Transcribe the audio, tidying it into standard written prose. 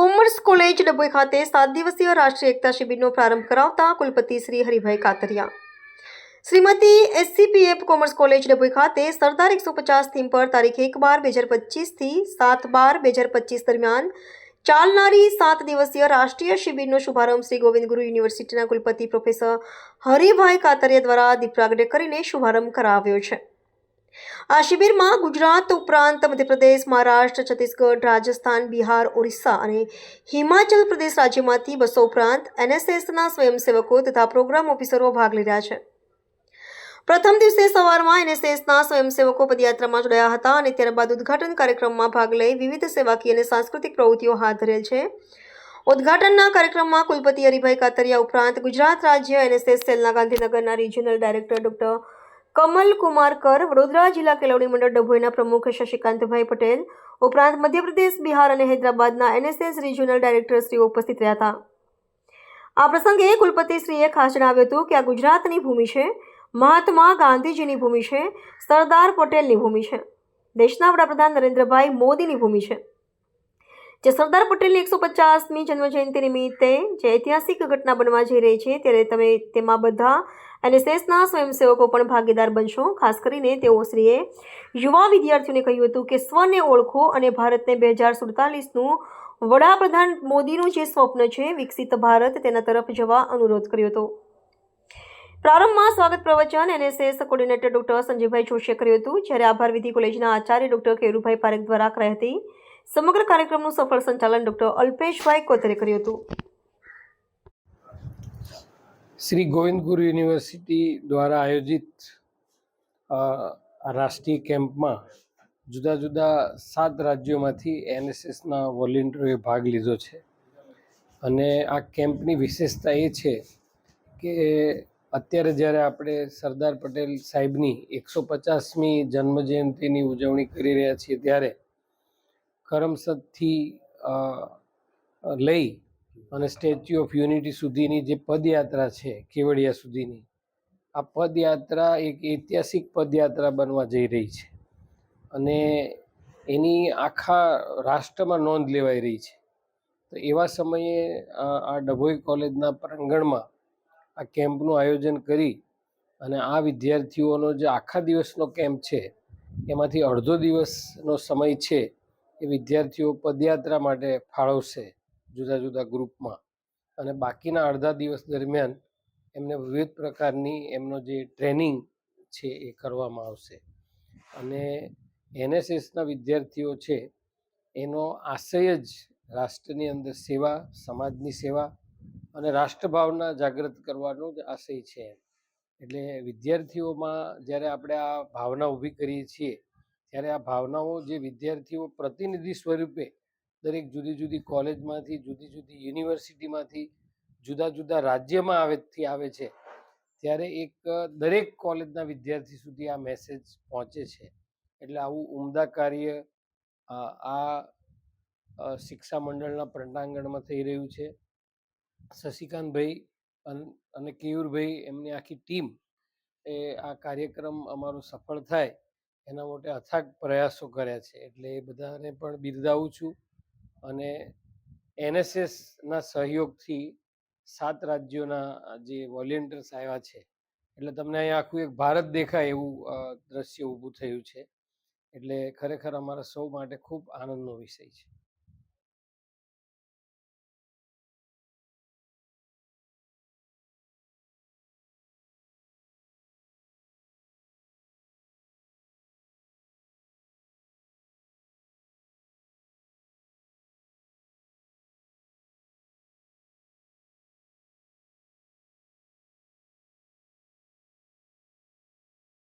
Commerce college Dabhoi ખાતે 7 દિવસીય રાષ્ટ્રીય એકતા શિબિરનો પ્રારંભ કરાવતા કુલપતિ Shri Haribhai Katariya. Shrimati SCPF commerce college Dabhoi ખાતે સરદાર 150 થીમ પર તારીખ 1/12/2025 થી 7/12/2025 દરમિયાન ચાલનારી 7 દિવસીય રાષ્ટ્રીય શિબિરનો શુભારંભ શ્રી ગોવિંદ ગુરુ યુનિવર્સિટીના કુલપતિ પ્રોફેસર હરિભાઈ કાતરિયા દ્વારા દીપ પ્રાગટ્ય કરીને શુભારંભ કરાવ્યો છે. આ શિબિરમાં ગુજરાત ઉપરાંત મધ્યપ્રદેશ, મહારાષ્ટ્ર, છત્તીસગઢ, રાજસ્થાન, બિહાર, ઓરિસ્સા અને હિમાચલ પ્રદેશ રાજ્યમાંથી 200 ઉપરાંત NSSના સ્વયંસેવકો તથા પ્રોગ્રામ ઓફિસરો ભાગ લઈ રહ્યા છે. પ્રથમ દિવસે સવારમાં NSSના સ્વયંસેવકો પદયાત્રામાં જોડાયા હતા અને ત્યારબાદ ઉદ્ઘાટન કાર્યક્રમમાં ભાગ લઈ વિવિધ સેવાકીય અને સાંસ્કૃતિક પ્રવૃત્તિઓ હાથ ધરેલ છે. ઉદ્ઘાટનના કાર્યક્રમમાં કુલપતિ હરિભાઈ કાતરિયા ઉપરાંત ગુજરાત રાજ્ય NSS સેલના ગાંધીનગરના regional director doctor Kamal Kumar કર, વડોદરા જિલ્લા કેળવણી મંડળ ડભોઈના પ્રમુખ શશિકાંતભાઈ પટેલ ઉપરાંત મધ્યપ્રદેશ, બિહાર અને હૈદરાબાદના NSS રિજિયોનલ ડાયરેક્ટરશ્રીઓ ઉપસ્થિત રહ્યા હતા. આ પ્રસંગે કુલપતિશ્રીએ ખાસ જણાવ્યું હતું કે આ ગુજરાતની ભૂમિ છે, મહાત્મા ગાંધીજીની ભૂમિ છે, સરદાર પટેલની ભૂમિ છે, દેશના વડાપ્રધાન નરેન્દ્રભાઈ મોદીની ભૂમિ છે, જે સરદાર પટેલની 150મી જન્મજયંતિ નિમિત્તે જે ઐતિહાસિક ઘટના બનવા જઈ રહી છે ત્યારે તમે તેમાં બધા NSSના સ્વયંસેવકો પણ ભાગીદાર બનશો. ખાસ કરીને તેઓશ્રીએ યુવા વિદ્યાર્થીઓને કહ્યું હતું કે સ્વને ઓળખો અને ભારતને 2047નું વડાપ્રધાન મોદીનું જે સ્વપ્ન છે વિકસિત ભારત તેના તરફ જવા અનુરોધ કર્યો હતો. પ્રારંભમાં સ્વાગત પ્રવચન NSS કોર્ડિનેટર ડોક્ટર સંજયભાઈ જોશીએ કર્યું હતું, જ્યારે આભાર વિધિ કોલેજના આચાર્ય ડોક્ટર કેરુભાઈ પારેખ દ્વારા કરાઈ હતી. સમગ્ર કાર્યક્રમનું સફળ સંચાલન ડોક્ટર અલ્પેશભાઈ કોતરે કર્યું હતું. શ્રી ગોવિંદ ગુરુ યુનિવર્સિટી દ્વારા આયોજિત રાષ્ટ્રીય કેમ્પમાં જુદા જુદા 7 રાજ્યોમાંથી NSSના વોલેન્ટિયરોએ ભાગ લીધો છે. અને આ કેમ્પની વિશેષતા એ છે કે અત્યારે જ્યારે આપણે સરદાર પટેલ સાહેબની 150મી જન્મજયંતિની ઉજવણી કરી રહ્યા છીએ ત્યારે કરમસદથી લઈ અને સ્ટેચ્યુ ઓફ યુનિટી સુધીની જે પદયાત્રા છે કેવડિયા સુધીની, આ પદયાત્રા એક ઐતિહાસિક પદયાત્રા બનવા જઈ રહી છે અને એની આખા રાષ્ટ્રમાં નોંધ લેવાઈ રહી છે. તો એવા સમયે આ ડભોઈ કોલેજના પ્રાંગણમાં આ કેમ્પનું આયોજન કરી અને આ વિદ્યાર્થીઓનો જે આખા દિવસનો કેમ્પ છે એમાંથી અડધો દિવસનો સમય છે એ વિદ્યાર્થીઓ પદયાત્રા માટે ફાળવશે જુદા જુદા ગ્રુપમાં, અને બાકીના અડધા દિવસ દરમિયાન એમને વિવિધ પ્રકારની એમનો જે ટ્રેનિંગ છે એ કરવામાં આવશે. અને NSSના વિદ્યાર્થીઓ છે એનો આશય જ રાષ્ટ્રની અંદર સેવા, સમાજની સેવા અને રાષ્ટ્રભાવના જાગૃત કરવાનો જ આશય છે. એટલે વિદ્યાર્થીઓમાં જ્યારે આપણે આ ભાવના ઊભી કરીએ છીએ ત્યારે આ ભાવનાઓ જે વિદ્યાર્થીઓ પ્રતિનિધિ સ્વરૂપે દરેક જુદી જુદી કોલેજમાંથી, જુદી જુદી યુનિવર્સિટીમાંથી, જુદા જુદા રાજ્યમાં આવે છે ત્યારે એક દરેક કોલેજના વિદ્યાર્થી સુધી આ મેસેજ પહોંચે છે. એટલે આવું ઉમદા કાર્ય આ શિક્ષા મંડળના પ્રાંગણમાં થઈ રહ્યું છે. શશિકાંતભાઈ અને કેયુરભાઈ એમની આખી ટીમ એ આ કાર્યક્રમ અમારો સફળ થાય એના માટે અથાગ પ્રયાસો કર્યા છે. એટલે એ બધાને પણ બિરદાવું છું. અને NSSના સહયોગથી 7 રાજ્યોના જે વોલેન્ટિયર્સ આવ્યા છે એટલે તમને અહીંયા આખું એક ભારત દેખાય એવું દ્રશ્ય ઊભું થયું છે. એટલે ખરેખર અમારા સૌ માટે ખૂબ આનંદનો વિષય છે.